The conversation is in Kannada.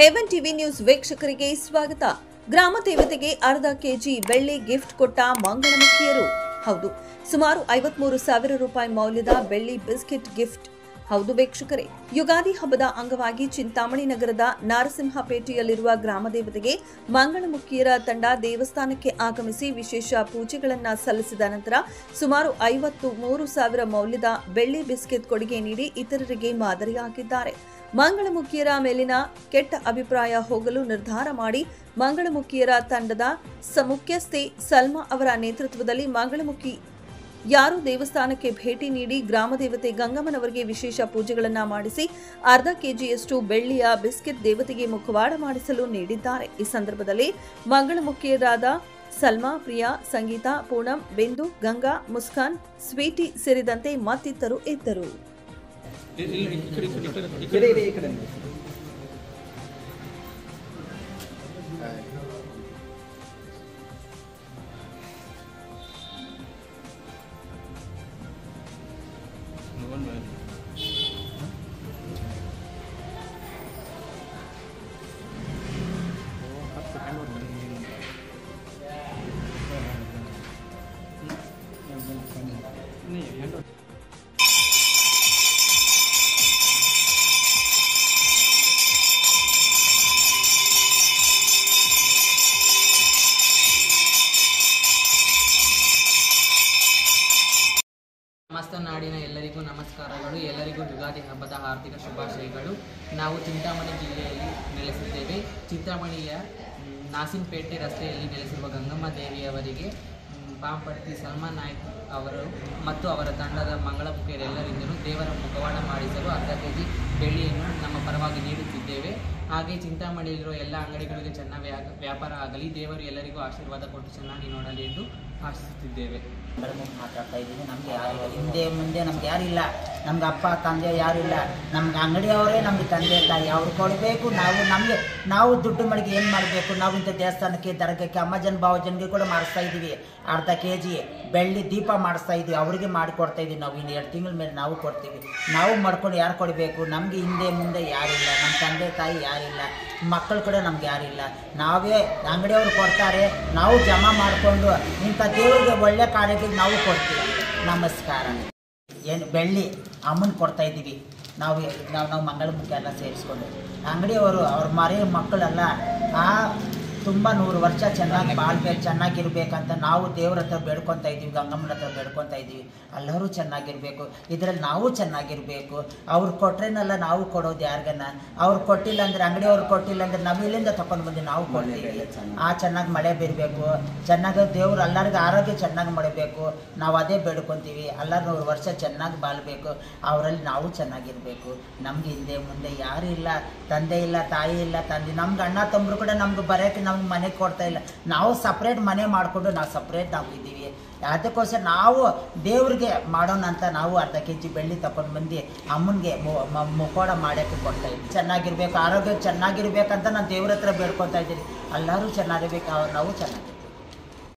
ಎವನ್ ಟಿವಿ ನ್ಯೂಸ್ ವೀಕ್ಷಕರಿಗೆ ಸ್ವಾಗತ. ಗ್ರಾಮ ದೇವತೆಗೆ ಅರ್ಧ ಕೆಜಿ ಬೆಳ್ಳಿ ಗಿಫ್ಟ್ ಕೊಟ್ಟ ಮಂಗಳಮುಖಿಯರು. ಹೌದು, ಸುಮಾರು 53,000 ರೂಪಾಯಿ ಮೌಲ್ಯದ ಬೆಳ್ಳಿ ಬಿಸ್ಕೆಟ್ ಗಿಫ್ಟ್. ಹೌದು ವೀಕ್ಷಕರೇ, ಯುಗಾದಿ ಹಬ್ಬದ ಅಂಗವಾಗಿ ಚಿಂತಾಮಣಿ ನಗರದ ನಾರಸಿಂಹಪೇಟೆಯಲ್ಲಿರುವ ಗ್ರಾಮ ದೇವತೆಗೆ ಮಂಗಳಮುಖಿಯರ ತಂಡ ದೇವಸ್ಥಾನಕ್ಕೆ ಆಗಮಿಸಿ ವಿಶೇಷ ಪೂಜೆಗಳನ್ನು ಸಲ್ಲಿಸಿದ ನಂತರ ಸುಮಾರು 53,000 ಮೌಲ್ಯದ ಬೆಳ್ಳಿ ಬಿಸ್ಕೆಟ್ ಕೊಡುಗೆ ನೀಡಿ ಇತರರಿಗೆ ಮಾದರಿಯಾಗಿದ್ದಾರೆ. ಮಂಗಳಮುಖಿಯರ ಮೇಲಿನ ಕೆಟ್ಟ ಅಭಿಪ್ರಾಯ ಹೋಗಲು ನಿರ್ಧಾರ ಮಾಡಿ ಮಂಗಳಮುಖಿಯರ ತಂಡದ ಮುಖ್ಯಸ್ಥೆ ಸಲ್ಮಾ ಅವರ ನೇತೃತ್ವದಲ್ಲಿ ಮಂಗಳಮುಖಿ ಯಾರು ದೇವಸ್ಥಾನಕ್ಕೆ ಭೇಟಿ ನೀಡಿ ಗ್ರಾಮ ದೇವತೆ ಗಂಗಮ್ಮನವರಿಗೆ ವಿಶೇಷ ಪೂಜೆಗಳನ್ನು ಮಾಡಿಸಿ ಅರ್ಧ ಕೆಜಿಯಷ್ಟು ಬೆಳ್ಳಿಯ ಬಿಸ್ಕೆಟ್ ದೇವತೆಗೆ ಮುಖವಾಡ ಮಾಡಿಸಲು ನೀಡಿದ್ದಾರೆ. ಈ ಸಂದರ್ಭದಲ್ಲಿ ಮಂಗಳಮುಖಿಯರಾದ ಸಲ್ಮಾ, ಪ್ರಿಯಾ, ಸಂಗೀತಾ, ಪೂನಂ, ಬಿಂದು, ಗಂಗಾ, ಮುಸ್ಕಾನ್, ಸ್ವೀಟಿ ಸೇರಿದಂತೆ ಮತ್ತಿತರರು ಇದ್ದರು. ಸಮಸ್ತ ನಾಡಿನ ಎಲ್ಲರಿಗೂ ನಮಸ್ಕಾರಗಳು. ಎಲ್ಲರಿಗೂ ಯುಗಾದಿ ಹಬ್ಬದ ಆರ್ಥಿಕ ಶುಭಾಶಯಗಳು. ನಾವು ಚಿಂತಾಮಣಿ ಜಿಲ್ಲೆಯಲ್ಲಿ ನೆಲೆಸಿದ್ದೇವೆ. ಚಿಂತಾಮಣಿಯ ನಾಸಿಂಪೇಟೆ ರಸ್ತೆಯಲ್ಲಿ ನೆಲೆಸಿರುವ ಗಂಗಮ್ಮ ದೇವಿಯವರಿಗೆ ಪಾಂಪಟ್ಟಿ ಸಲ್ಮಾನ್ ನಾಯ್ಕ್ ಅವರು ಮತ್ತು ಅವರ ತಂಡದ ಮಂಗಳಮುಖಿಯರೆಲ್ಲರಿಂದಲೂ ದೇವರ ಮುಖವಾಡ ಮಾಡಿಸಲು ಅರ್ಧ ಕೆಜಿ ಬೆಳ್ಳಿಯನ್ನು ನಮ್ಮ ಪರವಾಗಿ ನೀಡುತ್ತಿದ್ದೇವೆ. ಹಾಗೆ ಚಿಂತಾಮಣಿಯಲ್ಲಿರುವ ಎಲ್ಲ ಅಂಗಡಿಗಳಿಗೆ ಚೆನ್ನಾಗಿ ವ್ಯಾಪಾರ ಆಗಲಿ, ದೇವರು ಎಲ್ಲರಿಗೂ ಆಶೀರ್ವಾದ ಕೊಟ್ಟು ಚೆನ್ನಾಗಿ ನೋಡಲಿ ಎಂದು ಆಶಿಸುತ್ತಿದ್ದೇವೆ. ಮಾತಾಡ್ತಾ ಇದ್ದೀವಿ. ನಮಗೆ ಯಾರಿಲ್ಲ, ಹಿಂದೆ ಮುಂದೆ ನಮ್ಗೆ ಯಾರಿಲ್ಲ. ನಮ್ಗೆ ಅಪ್ಪ ತಂದೆ ಯಾರಿಲ್ಲ. ನಮ್ಗೆ ಅಂಗಡಿಯವರೇ ನಮಗೆ ತಂದೆ ತಾಯಿ, ಅವ್ರು ಕೊಡಬೇಕು. ನಾವು ದುಡ್ಡು ಮಡಿಗೆ ಏನು ಮಾಡಬೇಕು? ನಾವು ಇಂಥ ದೇವಸ್ಥಾನಕ್ಕೆ, ದರ್ಗಕ್ಕೆ, ಅಮ್ಮಜನ್ ಭಾವಜನ್ಗೆ ಕೂಡ ಮಾಡಿಸ್ತಾ ಇದ್ದೀವಿ. ಅರ್ಧ ಕೆಜಿ ಬೆಳ್ಳಿ ದೀಪ ಮಾಡಿಸ್ತಾ ಇದ್ದೀವಿ, ಅವರಿಗೆ ಮಾಡಿಕೊಡ್ತಾ ಇದ್ದೀವಿ. ನಾವು ಇನ್ನು 2 ತಿಂಗಳ ಮೇಲೆ ನಾವು ಕೊಡ್ತೀವಿ. ನಾವು ಮಾಡ್ಕೊಂಡು ಯಾರು ಕೊಡಬೇಕು? ನಮಗೆ ಹಿಂದೆ ಮುಂದೆ ಯಾರಿಲ್ಲ. ನಮ್ಮ ತಂದೆ ತಾಯಿ ಯಾರಿಲ್ಲ, ಮಕ್ಕಳು ಕೂಡ ನಮ್ಗೆ ಯಾರಿಲ್ಲ. ನಾವೇ ಅಂಗಡಿಯವರು ಕೊಡ್ತಾರೆ, ನಾವು ಜಮಾ ಮಾಡಿಕೊಂಡು ಇಂಥ ದೇವರಿಗೆ ಒಳ್ಳೆ ಕಾರ್ಯಕ್ಕೆ ನಾವು ಕೊಡ್ತೀವಿ. ನಮಸ್ಕಾರ. ಏನು ಬೆಳ್ಳಿ ಅಮ್ಮನ ಕೊಡ್ತಾ ಇದ್ದೀವಿ. ನಾವು ಮಂಗಳಮುಖಿ ಎಲ್ಲ ಸೇರಿಸ್ಕೊಂಡು ಅಂಗಡಿಯವರು ಅವ್ರ ಮಕ್ಕಳೆಲ್ಲ ತುಂಬ 100 ವರ್ಷ ಚೆನ್ನಾಗಿ ಬಾಳ್ಬೇಕು, ಚೆನ್ನಾಗಿರ್ಬೇಕಂತ ನಾವು ದೇವ್ರ ಹತ್ರ ಬೇಡ್ಕೊತಾ ಇದ್ದೀವಿ, ಗಂಗಮ್ಮನ ಹತ್ರ ಬೇಡ್ಕೊತಾ ಇದ್ದೀವಿ. ಎಲ್ಲರೂ ಚೆನ್ನಾಗಿರಬೇಕು, ಇದರಲ್ಲಿ ನಾವು ಚೆನ್ನಾಗಿರಬೇಕು. ಅವ್ರು ಕೊಟ್ರೇನಲ್ಲ ನಾವು ಕೊಡೋದು ಯಾರಿಗನ್ನ. ಅವ್ರು ಕೊಟ್ಟಿಲ್ಲ ಅಂದರೆ, ಅಂಗಡಿಯವ್ರು ಕೊಟ್ಟಿಲ್ಲ ಅಂದರೆ ನಾವು ಇಲ್ಲಿಂದ ತೊಗೊಂಡು ಬಂದು ನಾವು ಕೊಡ್ತೀವಿ. ಚೆನ್ನಾಗಿ ಮಳೆ ಬೀರಬೇಕು, ಚೆನ್ನಾಗಿ ದೇವ್ರು ಎಲ್ಲರಿಗೂ ಆರೋಗ್ಯ ಚೆನ್ನಾಗಿ ಮಾಡಬೇಕು. ನಾವು ಅದೇ ಬೇಡ್ಕೊತೀವಿ. ಎಲ್ಲ 100 ವರ್ಷ ಚೆನ್ನಾಗಿ ಬಾಳ್ಬೇಕು, ಅವರಲ್ಲಿ ನಾವು ಚೆನ್ನಾಗಿರಬೇಕು. ನಮ್ಗೆ ಹಿಂದೆ ಮುಂದೆ ಯಾರು ಇಲ್ಲ, ತಂದೆ ಇಲ್ಲ, ತಾಯಿ ಇಲ್ಲ, ತಂದೆ. ನಮ್ಗೆ ಅಣ್ಣ ತಮ್ಮರು ಕೂಡ ನಮ್ಗೆ ಬರೋಕ್ಕೆ ನಮ್ಗೆ ಮನೆಗೆ ಕೊಡ್ತಾ ಇಲ್ಲ. ನಾವು ಸಪ್ರೇಟ್ ಮನೆ ಮಾಡಿಕೊಂಡು ನಾವು ಇದ್ದೀವಿ. ಅದಕ್ಕೋಸ್ಕರ ನಾವು ದೇವ್ರಿಗೆ ಮಾಡೋಣ ಅಂತ ನಾವು ಅರ್ಧ ಕೆಜಿ ಬೆಳ್ಳಿ ತಗೊಂಡು ಬಂದು ಅಮ್ಮನಿಗೆ ಮುಖವಾಡ ಮಾಡೋಕ್ಕೆ ಕೊಡ್ತಾ ಇದ್ದೀವಿ. ಚೆನ್ನಾಗಿರ್ಬೇಕು, ಆರೋಗ್ಯ ಚೆನ್ನಾಗಿರ್ಬೇಕಂತ ನಾನು ದೇವ್ರ ಹತ್ರ ಬೇಡ್ಕೊತಾ ಇದ್ದೀನಿ. ಎಲ್ಲರೂ ಚೆನ್ನಾಗಿರ್ಬೇಕು, ನಾವು ಚೆನ್ನಾಗಿ